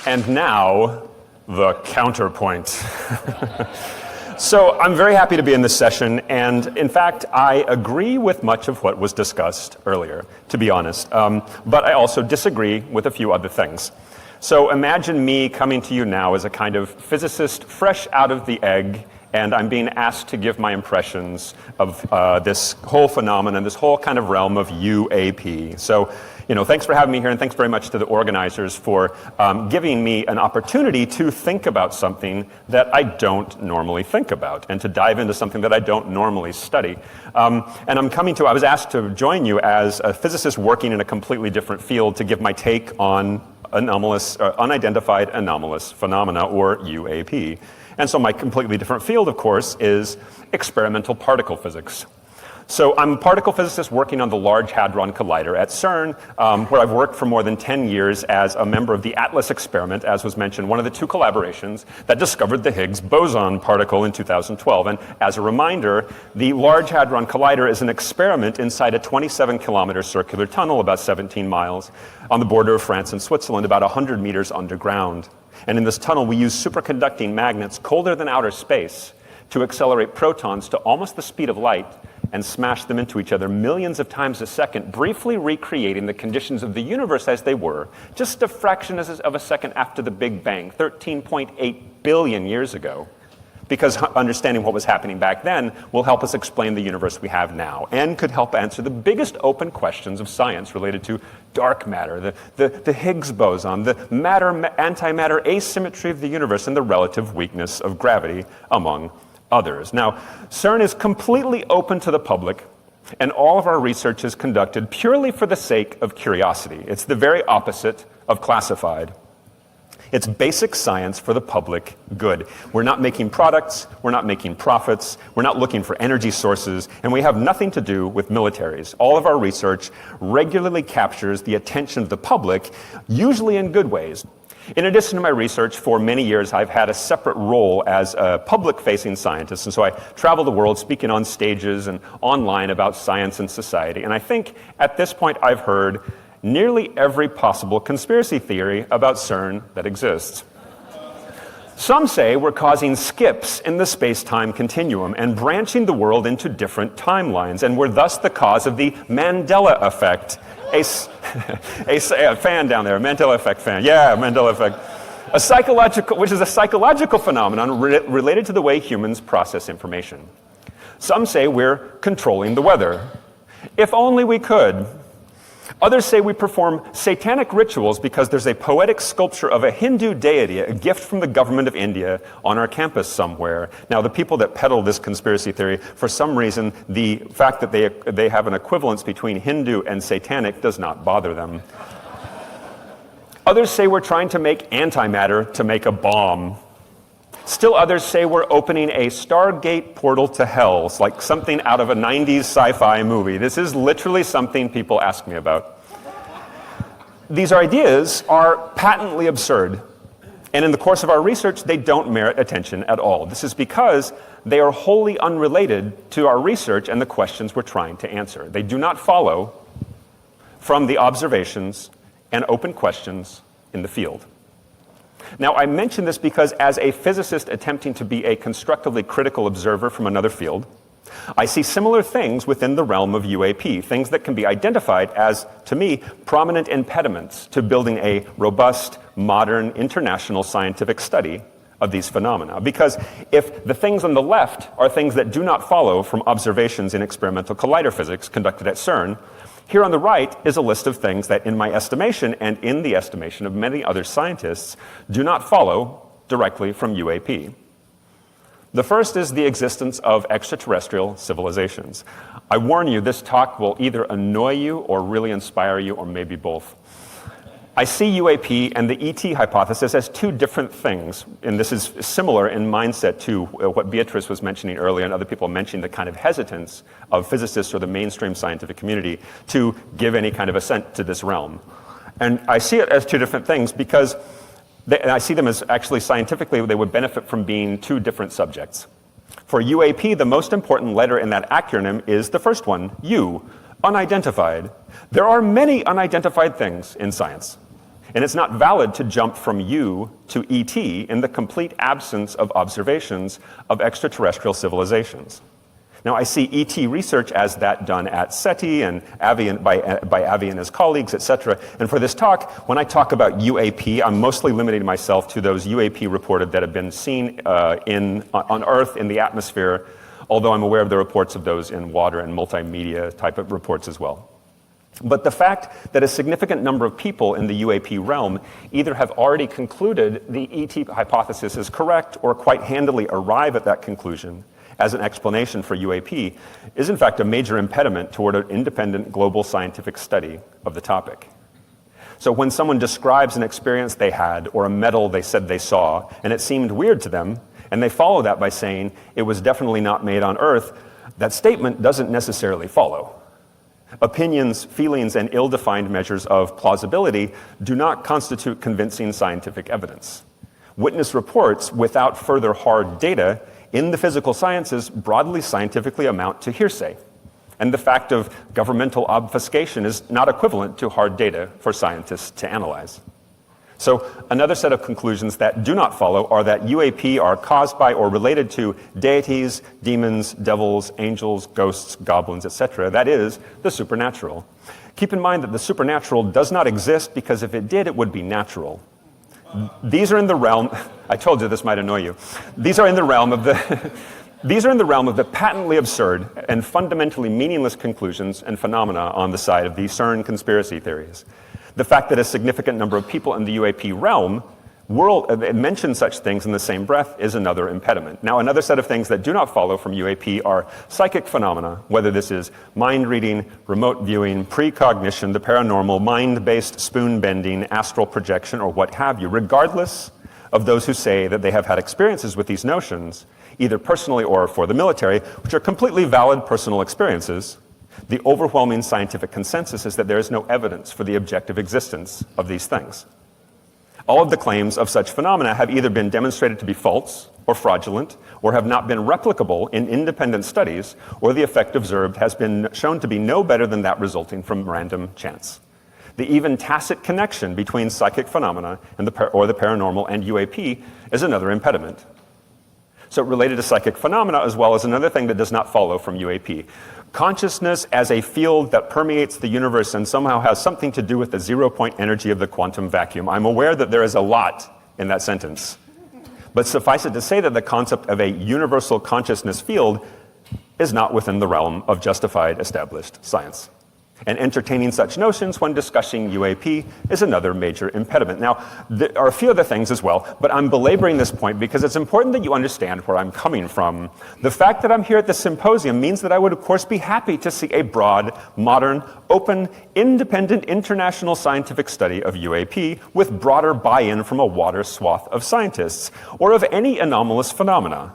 And now, the counterpoint. So I'm very happy to be in this session, and in fact, I agree with much of what was discussed earlier, to be honest. But I also disagree with a few other things. So imagine me coming to you now as a kind of physicist fresh out of the egg, and I'm being asked to give my impressions of this whole phenomenon, this whole kind of realm of UAP. So, thanks for having me here, and thanks very much to the organizers for giving me an opportunity to think about something that I don't normally think about, and to dive into something that I don't normally study. And I was asked to join you as a physicist working in a completely different field to give my take on unidentified anomalous phenomena, or UAP. And so my completely different field, of course, is experimental particle physics. So I'm a particle physicist working on the Large Hadron Collider at CERN, where I've worked for more than 10 years as a member of the ATLAS experiment, as was mentioned, one of the two collaborations that discovered the Higgs boson particle in 2012. And as a reminder, the Large Hadron Collider is an experiment inside a 27-kilometer circular tunnel, about 17 miles, on the border of France and Switzerland, about 100 meters underground. And in this tunnel, we use superconducting magnets colder than outer space to accelerate protons to almost the speed of light and smash them into each other millions of times a second, briefly recreating the conditions of the universe as they were just a fraction of a second after the Big Bang, 13.8 billion years ago. Because understanding what was happening back then will help us explain the universe we have now, and could help answer the biggest open questions of science related to dark matter, the Higgs boson, the matter-antimatter asymmetry of the universe, and the relative weakness of gravity, among others. Now, CERN is completely open to the public, and all of our research is conducted purely for the sake of curiosity. It's the very opposite of classified. It's basic science for the public good. We're not making products, we're not making profits, we're not looking for energy sources, and we have nothing to do with militaries. All of our research regularly captures the attention of the public, usually in good ways. In addition to my research, for many years I've had a separate role as a public-facing scientist, and so I travel the world speaking on stages and online about science and society. And I think at this point I've heard nearly every possible conspiracy theory about CERN that exists. Some say we're causing skips in the space-time continuum and branching the world into different timelines, and we're thus the cause of the Mandela effect. A fan down there, a Mandela effect fan. Yeah, Mandela effect. Which is a psychological phenomenon related to the way humans process information. Some say we're controlling the weather. If only we could. Others say we perform satanic rituals because there's a poetic sculpture of a Hindu deity, a gift from the government of India, on our campus somewhere. Now, the people that peddle this conspiracy theory, for some reason, the fact that they have an equivalence between Hindu and satanic does not bother them. Others say we're trying to make antimatter to make a bomb. Still others say we're opening a Stargate portal to hell. It's like something out of a 90s sci-fi movie. This is literally something people ask me about. These ideas are patently absurd, and in the course of our research, they don't merit attention at all. This is because they are wholly unrelated to our research and the questions we're trying to answer. They do not follow from the observations and open questions in the field. Now, I mention this because as a physicist attempting to be a constructively critical observer from another field, I see similar things within the realm of UAP, things that can be identified as, to me, prominent impediments to building a robust, modern, international scientific study of these phenomena. Because if the things on the left are things that do not follow from observations in experimental collider physics conducted at CERN, here on the right is a list of things that, in my estimation and in the estimation of many other scientists, do not follow directly from UAP. The first is the existence of extraterrestrial civilizations. I warn you, this talk will either annoy you or really inspire you, or maybe both. I see UAP and the ET hypothesis as two different things, and this is similar in mindset to what Beatrice was mentioning earlier, and other people mentioning the kind of hesitance of physicists or the mainstream scientific community to give any kind of assent to this realm. And I see it as two different things because and I see them as actually scientifically they would benefit from being two different subjects. For UAP, the most important letter in that acronym is the first one, U, unidentified. There are many unidentified things in science. And it's not valid to jump from U to ET in the complete absence of observations of extraterrestrial civilizations. Now, I see ET research as that done at SETI and by Avi and his colleagues, etc. And for this talk, when I talk about UAP, I'm mostly limiting myself to those UAP reported that have been seen on Earth in the atmosphere, although I'm aware of the reports of those in water and multimedia type of reports as well. But the fact that a significant number of people in the UAP realm either have already concluded the ET hypothesis is correct or quite handily arrive at that conclusion as an explanation for UAP is in fact a major impediment toward an independent global scientific study of the topic. So when someone describes an experience they had or a metal they said they saw and it seemed weird to them, and they follow that by saying it was definitely not made on Earth, that statement doesn't necessarily follow. Opinions, feelings, and ill-defined measures of plausibility do not constitute convincing scientific evidence. Witness reports without further hard data in the physical sciences broadly scientifically amount to hearsay. And the fact of governmental obfuscation is not equivalent to hard data for scientists to analyze. So another set of conclusions that do not follow are that UAP are caused by or related to deities, demons, devils, angels, ghosts, goblins, etc. That is, the supernatural. Keep in mind that the supernatural does not exist because if it did, it would be natural. These are in the realm, I told you this might annoy you. These are in the realm of the patently absurd and fundamentally meaningless conclusions and phenomena on the side of the CERN conspiracy theories. The fact that a significant number of people in the UAP realm mention such things in the same breath is another impediment. Now, another set of things that do not follow from UAP are psychic phenomena, whether this is mind reading, remote viewing, precognition, the paranormal, mind-based spoon bending, astral projection, or what have you, regardless of those who say that they have had experiences with these notions, either personally or for the military, which are completely valid personal experiences. The overwhelming scientific consensus is that there is no evidence for the objective existence of these things. All of the claims of such phenomena have either been demonstrated to be false or fraudulent, or have not been replicable in independent studies, or the effect observed has been shown to be no better than that resulting from random chance. The even tacit connection between psychic phenomena and the paranormal and UAP is another impediment. So related to psychic phenomena as well as another thing that does not follow from UAP. Consciousness as a field that permeates the universe and somehow has something to do with the zero-point energy of the quantum vacuum. I'm aware that there is a lot in that sentence. But suffice it to say that the concept of a universal consciousness field is not within the realm of justified established science. And entertaining such notions when discussing UAP is another major impediment. Now, there are a few other things as well, but I'm belaboring this point because it's important that you understand where I'm coming from. The fact that I'm here at this symposium means that I would, of course, be happy to see a broad, modern, open, independent, international scientific study of UAP with broader buy-in from a wider swath of scientists, or of any anomalous phenomena.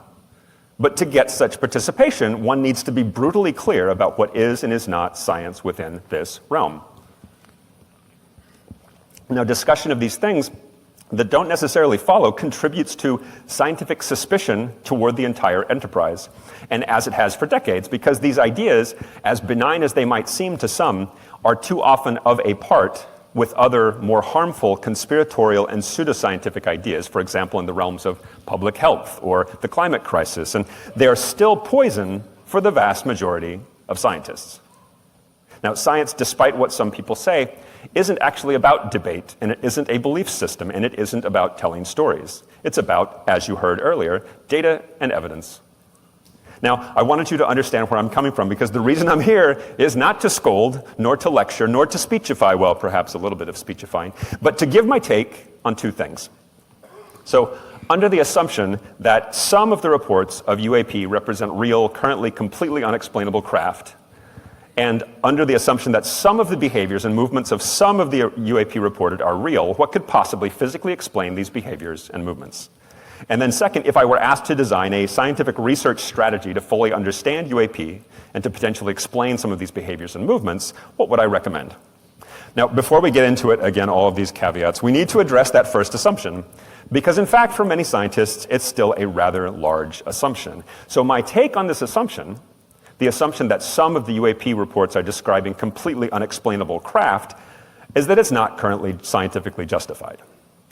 But to get such participation, one needs to be brutally clear about what is and is not science within this realm. Now, discussion of these things that don't necessarily follow contributes to scientific suspicion toward the entire enterprise, and as it has for decades, because these ideas, as benign as they might seem to some, are too often of a part with other more harmful conspiratorial and pseudoscientific ideas, for example, in the realms of public health or the climate crisis, and they are still poison for the vast majority of scientists. Now, science, despite what some people say, isn't actually about debate, and it isn't a belief system, and it isn't about telling stories. It's about, as you heard earlier, data and evidence. Now, I wanted you to understand where I'm coming from, because the reason I'm here is not to scold, nor to lecture, nor to speechify, well, perhaps a little bit of speechifying, but to give my take on two things. So, under the assumption that some of the reports of UAP represent real, currently completely unexplainable craft, and under the assumption that some of the behaviors and movements of some of the UAP reported are real, what could possibly physically explain these behaviors and movements? And then second, if I were asked to design a scientific research strategy to fully understand UAP and to potentially explain some of these behaviors and movements, what would I recommend? Now, before we get into it, again, all of these caveats, we need to address that first assumption, because in fact, for many scientists, it's still a rather large assumption. So my take on this assumption, the assumption that some of the UAP reports are describing completely unexplainable craft, is that it's not currently scientifically justified.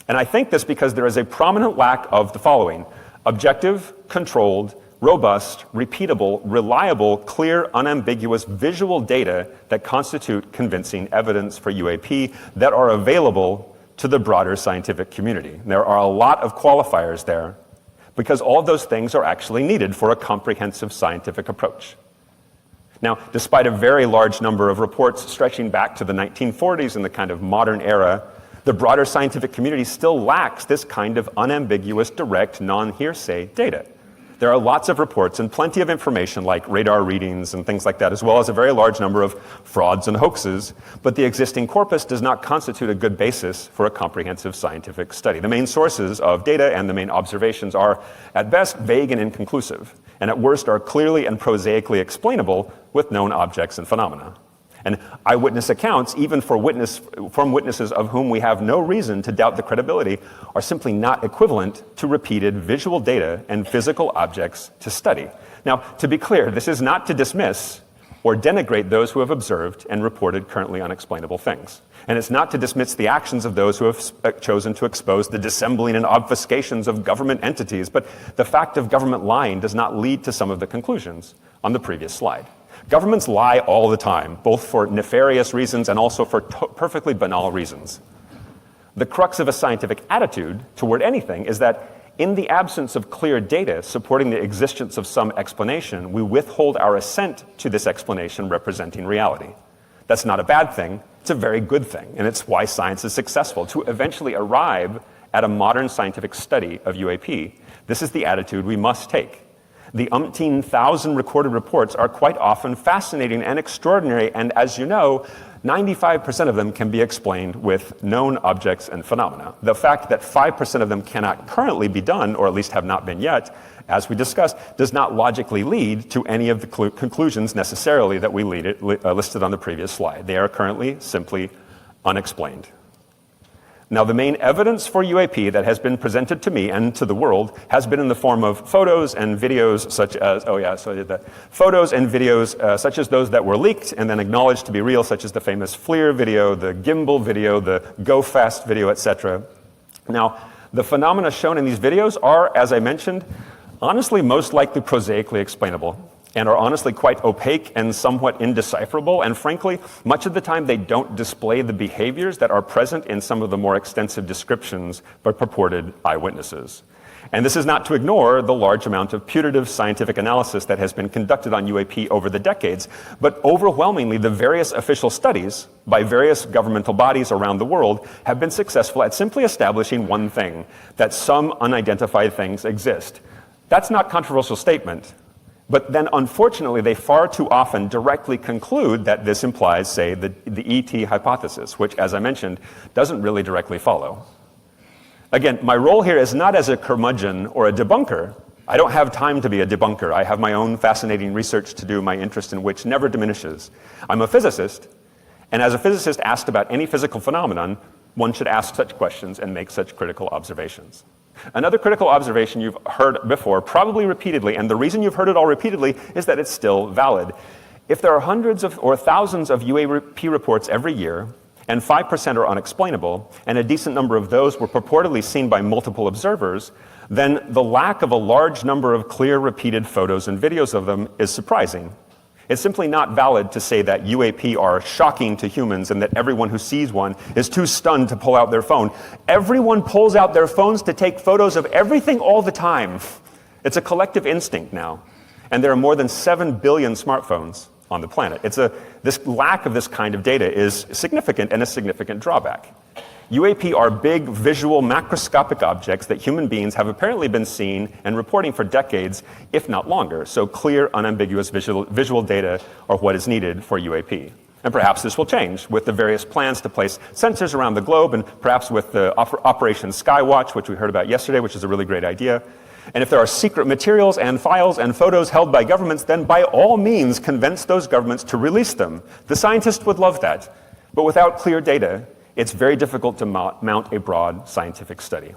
And I think this because there is a prominent lack of the following: objective, controlled, robust, repeatable, reliable, clear, unambiguous visual data that constitute convincing evidence for UAP that are available to the broader scientific community. There are a lot of qualifiers there because all of those things are actually needed for a comprehensive scientific approach. Now, despite a very large number of reports stretching back to the 1940s in the kind of modern era, the broader scientific community still lacks this kind of unambiguous, direct, non-hearsay data. There are lots of reports and plenty of information like radar readings and things like that, as well as a very large number of frauds and hoaxes, but the existing corpus does not constitute a good basis for a comprehensive scientific study. The main sources of data and the main observations are, at best, vague and inconclusive, and at worst are clearly and prosaically explainable with known objects and phenomena. And eyewitness accounts, even from witnesses of whom we have no reason to doubt the credibility, are simply not equivalent to repeated visual data and physical objects to study. Now, to be clear, this is not to dismiss or denigrate those who have observed and reported currently unexplainable things. And it's not to dismiss the actions of those who have chosen to expose the dissembling and obfuscations of government entities, but the fact of government lying does not lead to some of the conclusions on the previous slide. Governments lie all the time, both for nefarious reasons and also for perfectly banal reasons. The crux of a scientific attitude toward anything is that in the absence of clear data supporting the existence of some explanation, we withhold our assent to this explanation representing reality. That's not a bad thing, it's a very good thing, and it's why science is successful. To eventually arrive at a modern scientific study of UAP, this is the attitude we must take. The umpteen thousand recorded reports are quite often fascinating and extraordinary, and as you know, 95% of them can be explained with known objects and phenomena. The fact that 5% of them cannot currently be done, or at least have not been yet, as we discussed, does not logically lead to any of the conclusions necessarily that we listed on the previous slide. They are currently simply unexplained. Now, the main evidence for UAP that has been presented to me and to the world has been in the form of photos and videos such as, photos and videos such as those that were leaked and then acknowledged to be real, such as the famous FLIR video, the gimbal video, the Go Fast video, etc. Now, the phenomena shown in these videos are, as I mentioned, honestly most likely prosaically explainable, and are honestly quite opaque and somewhat indecipherable, and frankly, much of the time they don't display the behaviors that are present in some of the more extensive descriptions by purported eyewitnesses. And this is not to ignore the large amount of putative scientific analysis that has been conducted on UAP over the decades, but overwhelmingly the various official studies by various governmental bodies around the world have been successful at simply establishing one thing, that some unidentified things exist. That's not a controversial statement. But then, unfortunately, they far too often directly conclude that this implies, say, the ET hypothesis, which, as I mentioned, doesn't really directly follow. Again, my role here is not as a curmudgeon or a debunker. I don't have time to be a debunker. I have my own fascinating research to do, my interest in which never diminishes. I'm a physicist, and as a physicist asked about any physical phenomenon, one should ask such questions and make such critical observations. Another critical observation you've heard before, probably repeatedly, and the reason you've heard it all repeatedly is that it's still valid. If there are hundreds or thousands of UAP reports every year, and 5% are unexplainable, and a decent number of those were purportedly seen by multiple observers, then the lack of a large number of clear, repeated photos and videos of them is surprising. It's simply not valid to say that UAP are shocking to humans and that everyone who sees one is too stunned to pull out their phone. Everyone pulls out their phones to take photos of everything all the time. It's a collective instinct now. And there are more than 7 billion smartphones on the planet. This lack of this kind of data is significant and a significant drawback. UAP are big, visual, macroscopic objects that human beings have apparently been seeing and reporting for decades, if not longer. So clear, unambiguous visual data are what is needed for UAP. And perhaps this will change with the various plans to place sensors around the globe, and perhaps with the Operation Skywatch, which we heard about yesterday, which is a really great idea. And if there are secret materials and files and photos held by governments, then by all means convince those governments to release them. The scientists would love that. But without clear data, it's very difficult to mount a broad scientific study.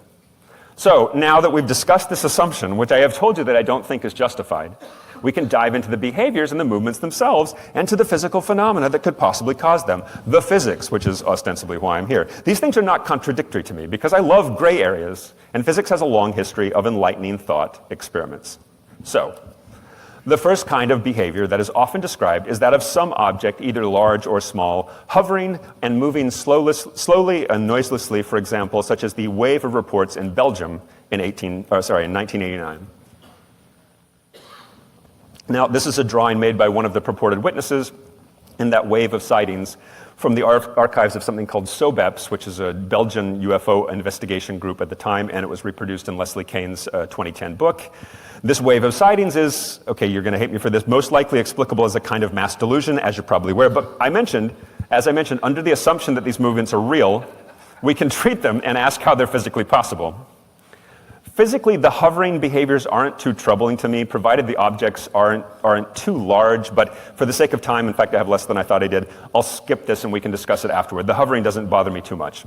So now that we've discussed this assumption, which I have told you that I don't think is justified, we can dive into the behaviors and the movements themselves and to the physical phenomena that could possibly cause them. The physics, which is ostensibly why I'm here. These things are not contradictory to me because I love gray areas, and physics has a long history of enlightening thought experiments. So, the first kind of behavior that is often described is that of some object, either large or small, hovering and moving slowly and noiselessly, for example, such as the wave of reports in Belgium in 1989. Now, this is a drawing made by one of the purported witnesses in that wave of sightings from the archives of something called SOBEPS, which is a Belgian UFO investigation group at the time, and it was reproduced in Leslie Kane's 2010 book. This wave of sightings is, okay, you're going to hate me for this, most likely explicable as a kind of mass delusion, as you're probably aware. But as I mentioned, under the assumption that these movements are real, we can treat them and ask how they're physically possible. Physically, the hovering behaviors aren't too troubling to me, provided the objects aren't too large. But for the sake of time, in fact, I have less than I thought I did, I'll skip this and we can discuss it afterward. The hovering doesn't bother me too much.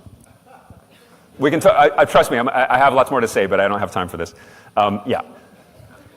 We can trust me, I have lots more to say, but I don't have time for this.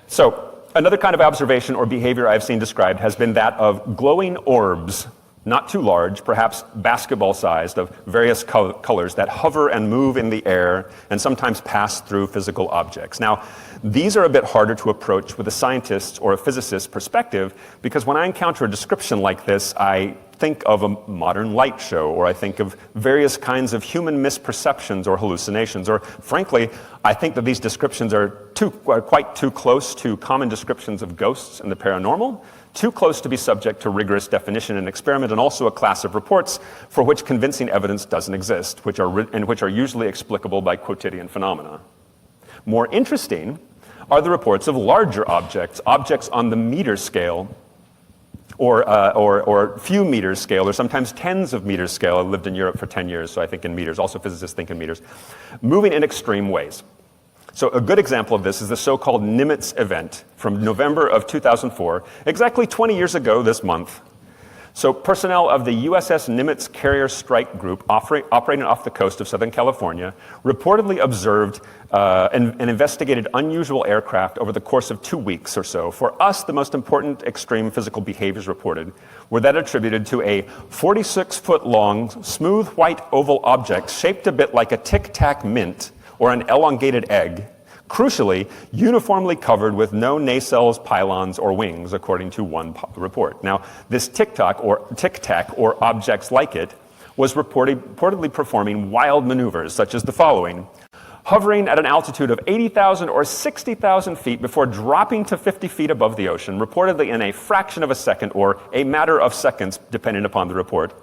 So, another kind of observation or behavior I've seen described has been that of glowing orbs, not too large, perhaps basketball-sized, of various colors that hover and move in the air and sometimes pass through physical objects. Now, these are a bit harder to approach with a scientist's or a physicist's perspective because when I encounter a description like this, I think of a modern light show, or I think of various kinds of human misperceptions or hallucinations, or frankly, I think that these descriptions are quite too close to common descriptions of ghosts and the paranormal, too close to be subject to rigorous definition and experiment, and also a class of reports for which convincing evidence doesn't exist, which are usually explicable by quotidian phenomena. More interesting are the reports of larger objects on the meter scale, or few meters scale, or sometimes tens of meters scale. I lived in Europe for 10 years, so I think in meters. Also physicists think in meters. Moving in extreme ways. So a good example of this is the so-called Nimitz event from November of 2004, exactly 20 years ago this month. So personnel of the USS Nimitz Carrier Strike Group operating off the coast of Southern California reportedly observed and investigated unusual aircraft over the course of 2 weeks or so. For us, the most important extreme physical behaviors reported were that attributed to a 46-foot-long, smooth white oval object shaped a bit like a tic-tac mint or an elongated egg, crucially, uniformly covered with no nacelles, pylons, or wings, according to one report. Now, this tic-tac or objects like it was reportedly performing wild maneuvers, such as the following: hovering at an altitude of 80,000 or 60,000 feet before dropping to 50 feet above the ocean, reportedly in a fraction of a second or a matter of seconds, depending upon the report.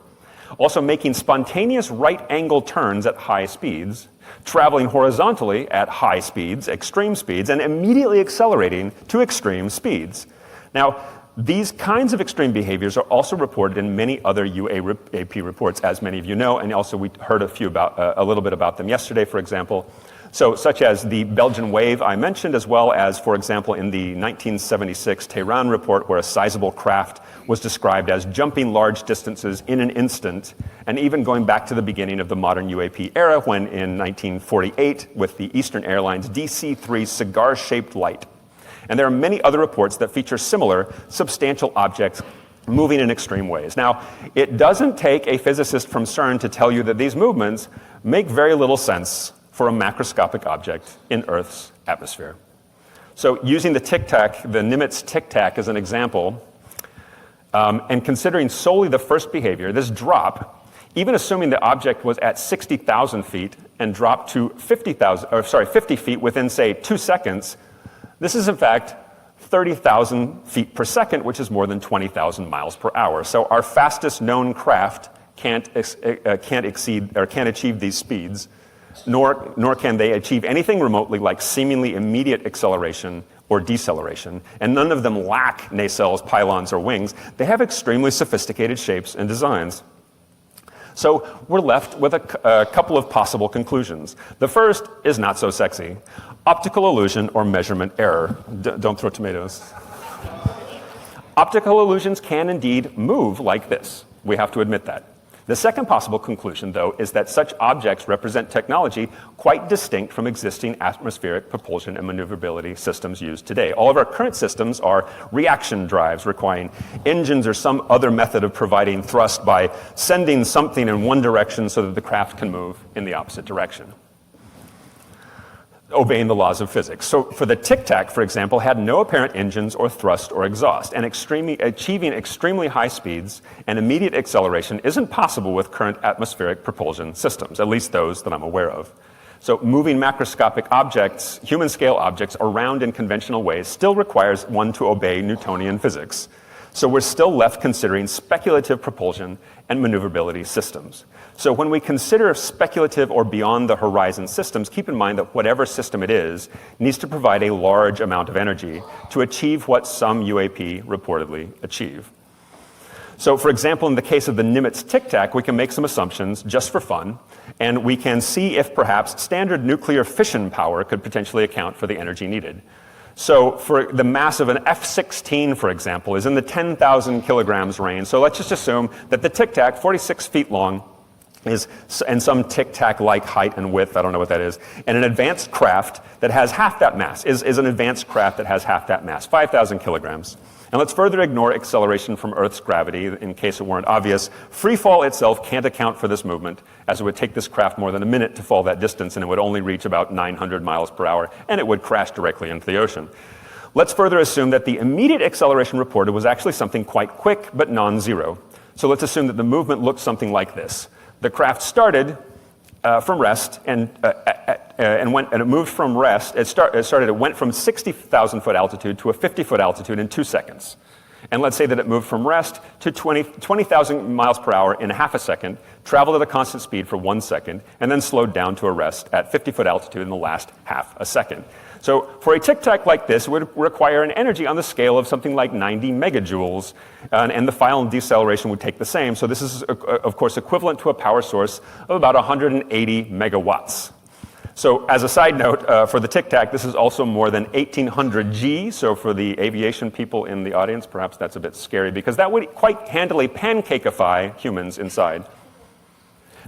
Also making spontaneous right-angle turns at high speeds, traveling horizontally at high speeds, extreme speeds, and immediately accelerating to extreme speeds. Now, these kinds of extreme behaviors are also reported in many other UAP reports, as many of you know, and also we heard a little bit about them yesterday, for example. So, such as the Belgian wave I mentioned, as well as, for example, in the 1976 Tehran report, where a sizable craft was described as jumping large distances in an instant, and even going back to the beginning of the modern UAP era, when in 1948, with the Eastern Airlines DC-3 cigar-shaped light. And there are many other reports that feature similar substantial objects moving in extreme ways. Now, it doesn't take a physicist from CERN to tell you that these movements make very little sense for a macroscopic object in Earth's atmosphere. So using the Nimitz tic-tac as an example, and considering solely the first behavior, this drop, even assuming the object was at 60,000 feet and dropped to 50 feet within, say, 2 seconds, this is in fact 30,000 feet per second, which is more than 20,000 miles per hour. So our fastest known craft can't achieve these speeds, nor can they achieve anything remotely like seemingly immediate acceleration or deceleration, and none of them lack nacelles, pylons, or wings. They have extremely sophisticated shapes and designs. So we're left with a couple of possible conclusions. The first is not so sexy: optical illusion or measurement error. Don't throw tomatoes. Optical illusions can indeed move like this. We have to admit that. The second possible conclusion, though, is that such objects represent technology quite distinct from existing atmospheric propulsion and maneuverability systems used today. All of our current systems are reaction drives requiring engines or some other method of providing thrust by sending something in one direction so that the craft can move in the opposite direction, obeying the laws of physics. So for the Tic Tac, for example, had no apparent engines or thrust or exhaust, and achieving extremely high speeds and immediate acceleration isn't possible with current atmospheric propulsion systems, at least those that I'm aware of. So moving macroscopic objects, human-scale objects, around in conventional ways still requires one to obey Newtonian physics. So we're still left considering speculative propulsion and maneuverability systems. So when we consider speculative or beyond the horizon systems, keep in mind that whatever system it is needs to provide a large amount of energy to achieve what some UAP reportedly achieve. So for example, in the case of the Nimitz Tic Tac, we can make some assumptions just for fun, and we can see if perhaps standard nuclear fission power could potentially account for the energy needed. So for the mass of an F-16, for example, is in the 10,000 kilograms range. So let's just assume that the Tic Tac, 46 feet long, is and some Tic Tac-like height and width, I don't know what that is, and an advanced craft that has half that mass, is an advanced craft that has half that mass, 5,000 kilograms. And let's further ignore acceleration from Earth's gravity in case it weren't obvious. Free fall itself can't account for this movement, as it would take this craft more than a minute to fall that distance, and it would only reach about 900 miles per hour, and it would crash directly into the ocean. Let's further assume that the immediate acceleration reported was actually something quite quick, but non-zero. So let's assume that the movement looked something like this. The craft started from rest and it moved from rest. It went from 60,000 foot altitude to a 50-foot altitude in 2 seconds. And let's say that it moved from rest to 20,000 miles per hour in half a second, traveled at a constant speed for 1 second, and then slowed down to a rest at 50-foot altitude in the last half a second. So for a Tic Tac like this, it would require an energy on the scale of something like 90 megajoules, and the final deceleration would take the same. So this is, of course, equivalent to a power source of about 180 megawatts. So as a side note, for the Tic Tac, this is also more than 1,800 G. So for the aviation people in the audience, perhaps that's a bit scary, because that would quite handily pancakeify humans inside.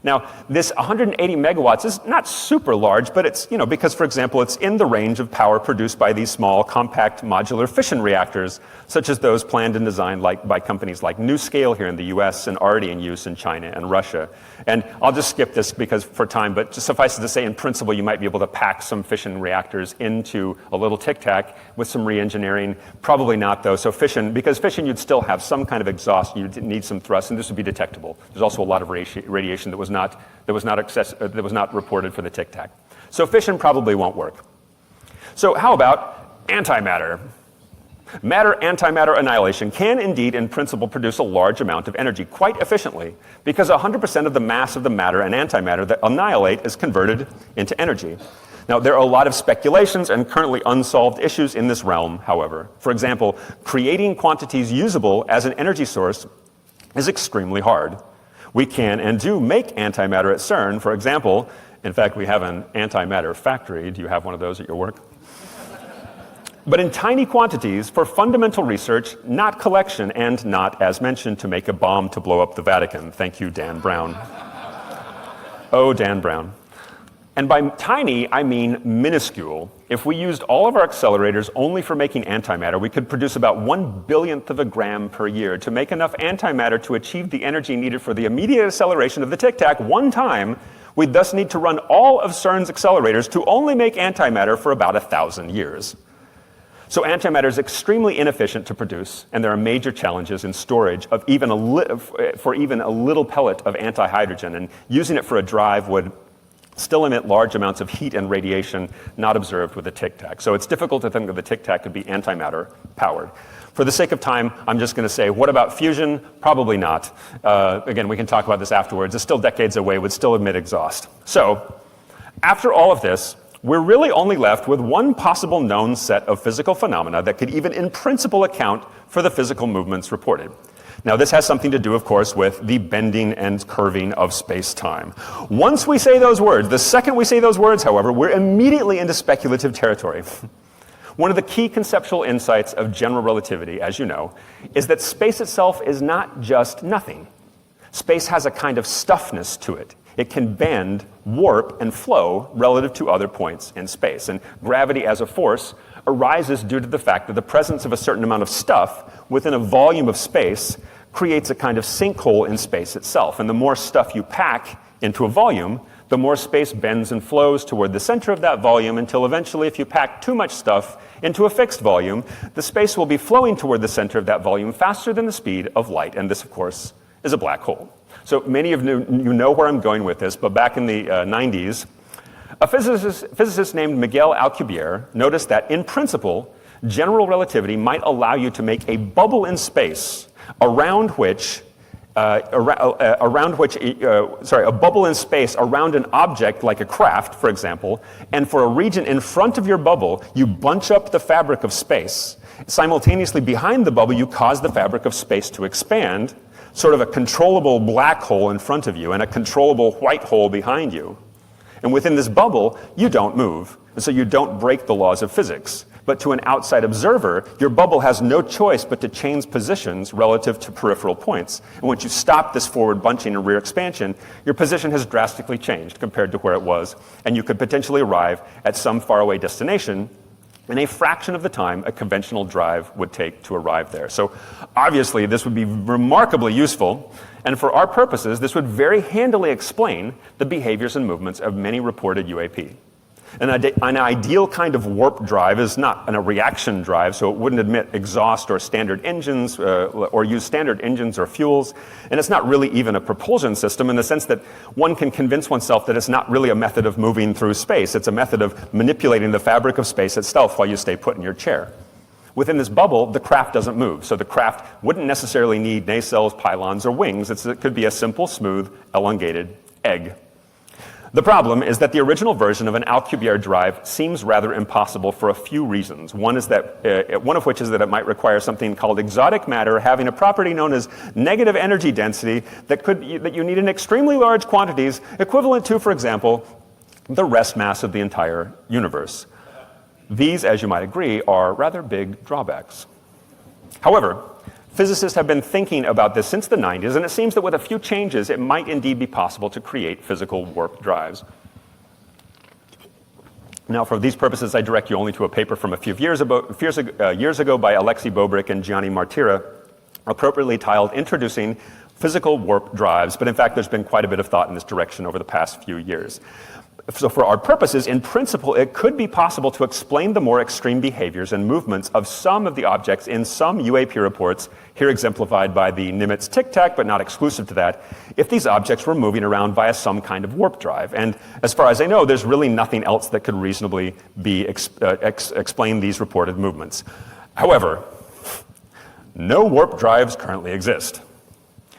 Now, this 180 megawatts is not super large, but it's, because, for example, it's in the range of power produced by these small, compact, modular fission reactors, such as those planned and designed by companies like NuScale here in the US and already in use in China and Russia. And I'll just skip this because for time, but just suffice it to say, in principle, you might be able to pack some fission reactors into a little Tic Tac with some re-engineering. Probably not, though. So because fission, you'd still have some kind of exhaust. You'd need some thrust, and this would be detectable. There's also a lot of radiation that was not reported for the Tic Tac. So fission probably won't work. So how about antimatter? Matter-antimatter annihilation can indeed, in principle, produce a large amount of energy quite efficiently, because 100% of the mass of the matter and antimatter that annihilate is converted into energy. Now, there are a lot of speculations and currently unsolved issues in this realm, however. For example, creating quantities usable as an energy source is extremely hard. We can and do make antimatter at CERN, for example. In fact, we have an antimatter factory. Do you have one of those at your work? But in tiny quantities for fundamental research, not collection, and not, as mentioned, to make a bomb to blow up the Vatican. Thank you, Dan Brown. Oh, Dan Brown. And by tiny, I mean minuscule. If we used all of our accelerators only for making antimatter, we could produce about 1/1000th of a gram per year to make enough antimatter to achieve the energy needed for the immediate acceleration of the Tic Tac one time. We'd thus need to run all of CERN's accelerators to only make antimatter for about 1,000 years. So antimatter is extremely inefficient to produce, and there are major challenges in storage of even a little pellet of antihydrogen, and using it for a drive would still emit large amounts of heat and radiation not observed with the Tic Tac. So it's difficult to think that the Tic Tac could be antimatter powered. For the sake of time, I'm just going to say, what about fusion? Probably not. Again, we can talk about this afterwards. It's still decades away, would still emit exhaust. So after all of this, we're really only left with one possible known set of physical phenomena that could even in principle account for the physical movements reported. Now, this has something to do, of course, with the bending and curving of space-time. Once we say those words, the second we say those words, however, we're immediately into speculative territory. One of the key conceptual insights of general relativity, as you know, is that space itself is not just nothing. Space has a kind of stuffness to it. It can bend, warp, and flow relative to other points in space. And gravity as a force arises due to the fact that the presence of a certain amount of stuff within a volume of space creates a kind of sinkhole in space itself. And the more stuff you pack into a volume, the more space bends and flows toward the center of that volume until eventually, if you pack too much stuff into a fixed volume, the space will be flowing toward the center of that volume faster than the speed of light. And this, of course, is a black hole. So many of you know where I'm going with this, but back in the 90s, a physicist named Miguel Alcubierre noticed that, in principle, general relativity might allow you to make a bubble in space around which a bubble in space around an object like a craft, for example, and for a region in front of your bubble, you bunch up the fabric of space. Simultaneously, behind the bubble, you cause the fabric of space to expand, sort of a controllable black hole in front of you and a controllable white hole behind you. And within this bubble, you don't move, and so you don't break the laws of physics. But to an outside observer, your bubble has no choice but to change positions relative to peripheral points. And once you stop this forward bunching and rear expansion, your position has drastically changed compared to where it was, and you could potentially arrive at some faraway destination in a fraction of the time a conventional drive would take to arrive there. So obviously, this would be remarkably useful, and for our purposes, this would very handily explain the behaviors and movements of many reported UAP. An ideal kind of warp drive is not a reaction drive, so it wouldn't emit exhaust or standard engines or use standard engines or fuels. And it's not really even a propulsion system in the sense that one can convince oneself that it's not really a method of moving through space. It's a method of manipulating the fabric of space itself while you stay put in your chair. Within this bubble, the craft doesn't move, so the craft wouldn't necessarily need nacelles, pylons, or wings. It could be a simple, smooth, elongated egg. The problem is that the original version of an Alcubierre drive seems rather impossible for a few reasons. One of which is that it might require something called exotic matter having a property known as negative energy density that you need in extremely large quantities, equivalent to, for example, the rest mass of the entire universe. These, as you might agree, are rather big drawbacks. However, physicists have been thinking about this since the 90s, and it seems that with a few changes, it might indeed be possible to create physical warp drives. Now, for these purposes, I direct you only to a paper from a few years ago by Alexei Bobrik and Gianni Martira, appropriately titled Introducing Physical Warp Drives. But in fact, there's been quite a bit of thought in this direction over the past few years. So for our purposes, in principle, it could be possible to explain the more extreme behaviors and movements of some of the objects in some UAP reports, here exemplified by the Nimitz tic-tac, but not exclusive to that, if these objects were moving around via some kind of warp drive. And as far as I know, there's really nothing else that could reasonably explain these reported movements. However, no warp drives currently exist.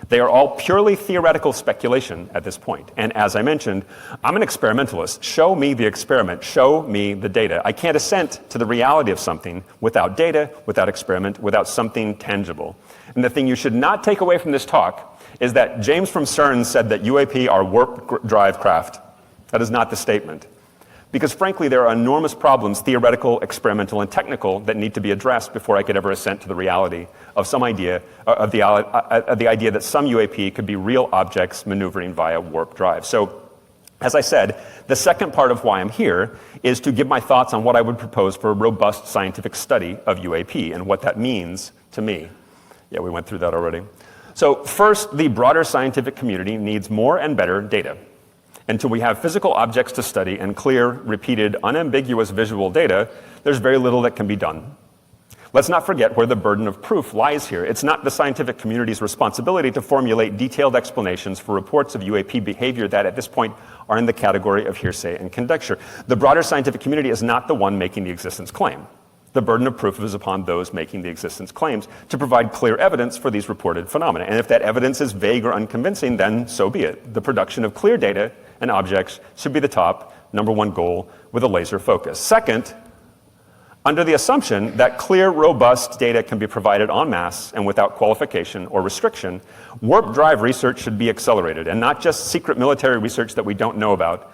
They are all purely theoretical speculation at this point. And as I mentioned, I'm an experimentalist. Show me the experiment. Show me the data. I can't assent to the reality of something without data, without experiment, without something tangible. And the thing you should not take away from this talk is that James from CERN said that UAP are warp drive craft. That is not the statement. Because frankly, there are enormous problems, theoretical, experimental, and technical, that need to be addressed before I could ever assent to the reality of some idea, of the idea that some UAP could be real objects maneuvering via warp drive. So, as I said, the second part of why I'm here is to give my thoughts on what I would propose for a robust scientific study of UAP and what that means to me. Yeah, we went through that already. So first, the broader scientific community needs more and better data. Until we have physical objects to study and clear, repeated, unambiguous visual data, there's very little that can be done. Let's not forget where the burden of proof lies here. It's not the scientific community's responsibility to formulate detailed explanations for reports of UAP behavior that at this point are in the category of hearsay and conjecture. The broader scientific community is not the one making the existence claim. The burden of proof is upon those making the existence claims to provide clear evidence for these reported phenomena. And if that evidence is vague or unconvincing, then so be it. The production of clear data and objects should be the top, number one goal with a laser focus. Second, under the assumption that clear, robust data can be provided en masse and without qualification or restriction, warp drive research should be accelerated, and not just secret military research that we don't know about,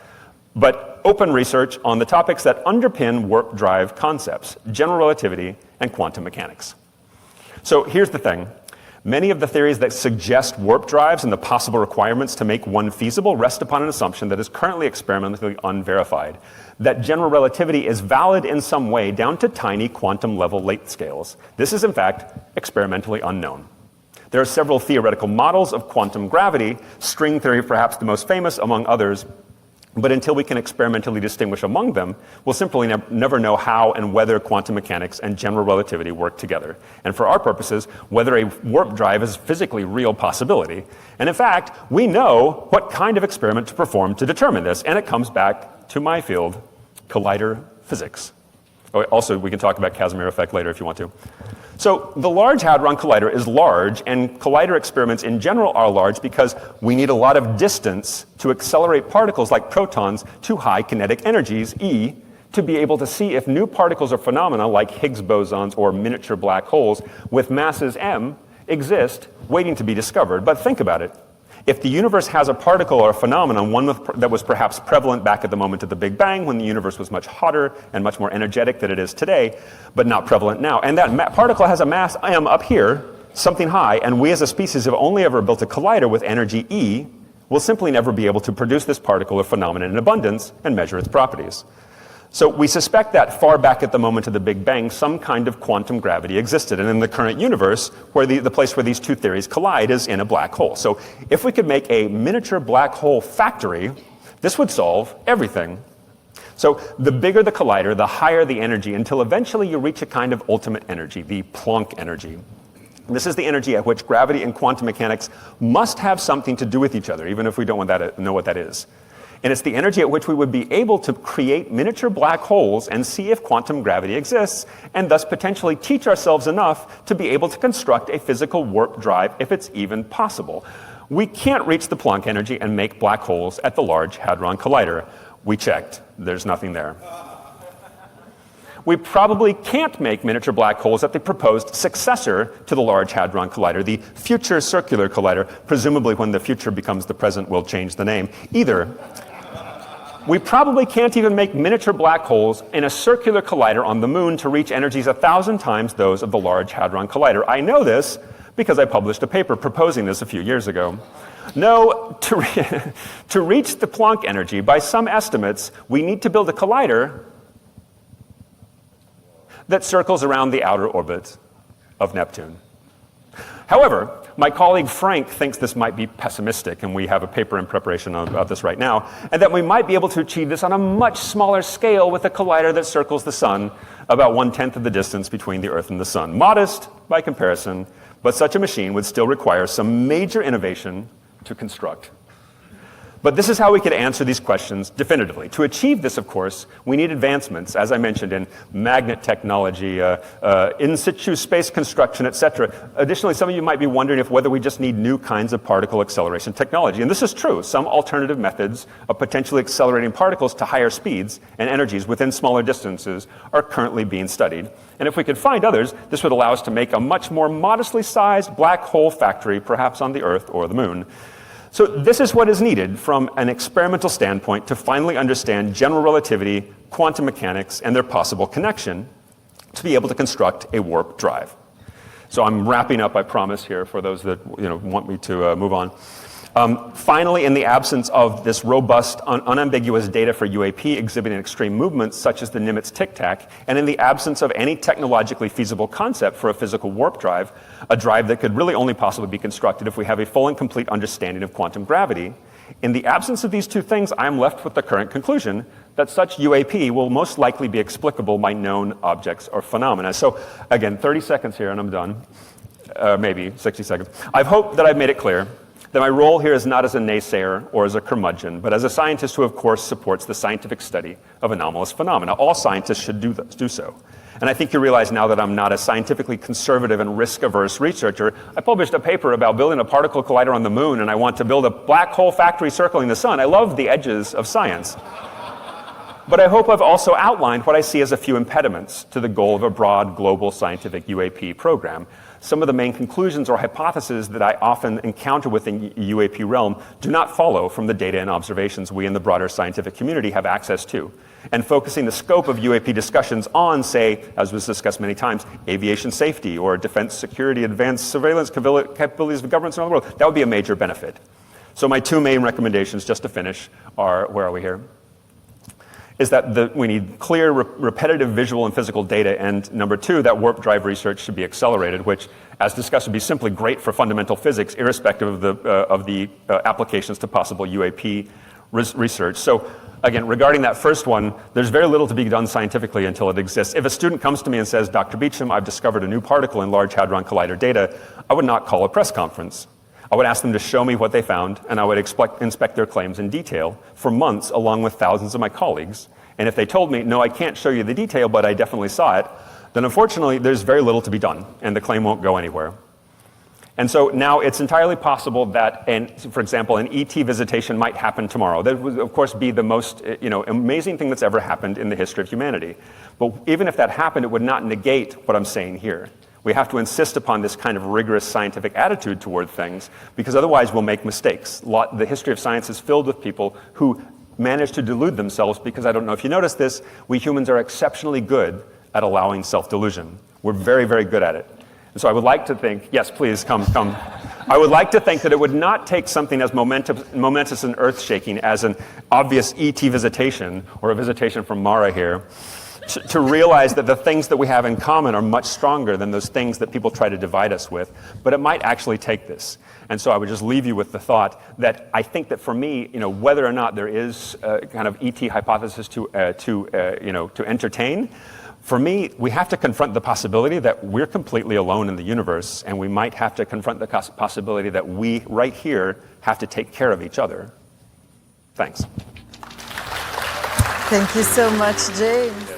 but open research on the topics that underpin warp drive concepts, general relativity and quantum mechanics. So here's the thing. Many of the theories that suggest warp drives and the possible requirements to make one feasible rest upon an assumption that is currently experimentally unverified, that general relativity is valid in some way down to tiny quantum level length scales. This is in fact experimentally unknown. There are several theoretical models of quantum gravity, string theory perhaps the most famous among others, but until we can experimentally distinguish among them, we'll simply never know how and whether quantum mechanics and general relativity work together. And for our purposes, whether a warp drive is a physically real possibility. And in fact, we know what kind of experiment to perform to determine this, and it comes back to my field, collider physics. Oh, also, we can talk about Casimir effect later if you want to. So the Large Hadron Collider is large, and collider experiments in general are large because we need a lot of distance to accelerate particles like protons to high kinetic energies, E, to be able to see if new particles or phenomena like Higgs bosons or miniature black holes with masses m exist waiting to be discovered. But think about it. If the universe has a particle or a phenomenon, one that was perhaps prevalent back at the moment of the Big Bang when the universe was much hotter and much more energetic than it is today, but not prevalent now, and that particle has a mass m up here, something high, and we as a species have only ever built a collider with energy E, we'll simply never be able to produce this particle or phenomenon in abundance and measure its properties. So we suspect that far back at the moment of the Big Bang, some kind of quantum gravity existed. And in the current universe, where the place where these two theories collide is in a black hole. So if we could make a miniature black hole factory, this would solve everything. So the bigger the collider, the higher the energy, until eventually you reach a kind of ultimate energy, the Planck energy. This is the energy at which gravity and quantum mechanics must have something to do with each other, even if we don't know what that is. And it's the energy at which we would be able to create miniature black holes and see if quantum gravity exists, and thus potentially teach ourselves enough to be able to construct a physical warp drive if it's even possible. We can't reach the Planck energy and make black holes at the Large Hadron Collider. We checked. There's nothing there. We probably can't make miniature black holes at the proposed successor to the Large Hadron Collider, the Future Circular Collider. Presumably when the future becomes the present, we'll change the name. Either. We probably can't even make miniature black holes in a circular collider on the moon to reach energies 1,000 times those of the Large Hadron Collider. I know this because I published a paper proposing this a few years ago. No, to reach the Planck energy, by some estimates, we need to build a collider that circles around the outer orbit of Neptune. However, my colleague Frank thinks this might be pessimistic, and we have a paper in preparation about this right now, and that we might be able to achieve this on a much smaller scale with a collider that circles the sun about 1/10 of the distance between the Earth and the sun. Modest by comparison, but such a machine would still require some major innovation to construct. But this is how we could answer these questions definitively. To achieve this, of course, we need advancements, as I mentioned, in magnet technology, in situ space construction, etc. Additionally, some of you might be wondering whether we just need new kinds of particle acceleration technology. And this is true. Some alternative methods of potentially accelerating particles to higher speeds and energies within smaller distances are currently being studied. And if we could find others, this would allow us to make a much more modestly sized black hole factory, perhaps on the Earth or the Moon. So this is what is needed from an experimental standpoint to finally understand general relativity, quantum mechanics, and their possible connection to be able to construct a warp drive. So I'm wrapping up, I promise, here for those that want me to move on. Finally, in the absence of this robust, unambiguous data for UAP exhibiting extreme movements such as the Nimitz tic-tac, and in the absence of any technologically feasible concept for a physical warp drive, a drive that could really only possibly be constructed if we have a full and complete understanding of quantum gravity, in the absence of these two things, I am left with the current conclusion that such UAP will most likely be explicable by known objects or phenomena. So again, 30 seconds here and I'm done. Maybe 60 seconds. I hope that I've made it clear that my role here is not as a naysayer or as a curmudgeon, but as a scientist who, of course, supports the scientific study of anomalous phenomena. All scientists should do so. And I think you realize now that I'm not a scientifically conservative and risk-averse researcher. I published a paper about building a particle collider on the moon, and I want to build a black hole factory circling the sun. I love the edges of science. But I hope I've also outlined what I see as a few impediments to the goal of a broad global scientific UAP program. some of the main conclusions or hypotheses that I often encounter within UAP realm do not follow from the data and observations we in the broader scientific community have access to. And focusing the scope of UAP discussions on, say, as was discussed many times, aviation safety or defense security, advanced surveillance capabilities of governments around the world, that would be a major benefit. So my two main recommendations, just to finish, are, where are we here? Is that we need clear, repetitive visual and physical data, and number two, that warp drive research should be accelerated, which, as discussed, would be simply great for fundamental physics, irrespective of the applications to possible UAP research. So again, regarding that first one, there's very little to be done scientifically until it exists. If a student comes to me and says, Dr. Beacham, I've discovered a new particle in Large Hadron Collider data, I would not call a press conference. I would ask them to show me what they found, and I would inspect their claims in detail for months, along with thousands of my colleagues. And if they told me, no, I can't show you the detail, but I definitely saw it, then unfortunately, there's very little to be done, and the claim won't go anywhere. And so now it's entirely possible that, for example, an ET visitation might happen tomorrow. That would, of course, be the most amazing thing that's ever happened in the history of humanity. But even if that happened, it would not negate what I'm saying here. We have to insist upon this kind of rigorous scientific attitude toward things, because otherwise we'll make mistakes. The history of science is filled with people who manage to delude themselves, because I don't know if you noticed this, we humans are exceptionally good at allowing self-delusion. We're very, very good at it. And so I would like to think, yes, please, come. I would like to think that it would not take something as momentous and earth-shaking as an obvious ET visitation, or a visitation from Mara here, to realize that the things that we have in common are much stronger than those things that people try to divide us with. But it might actually take this. And so I would just leave you with the thought that I think that for me, whether or not there is a kind of ET hypothesis to entertain, for me, we have to confront the possibility that we're completely alone in the universe, and we might have to confront the possibility that we, right here, have to take care of each other. Thanks. Thank you so much, James.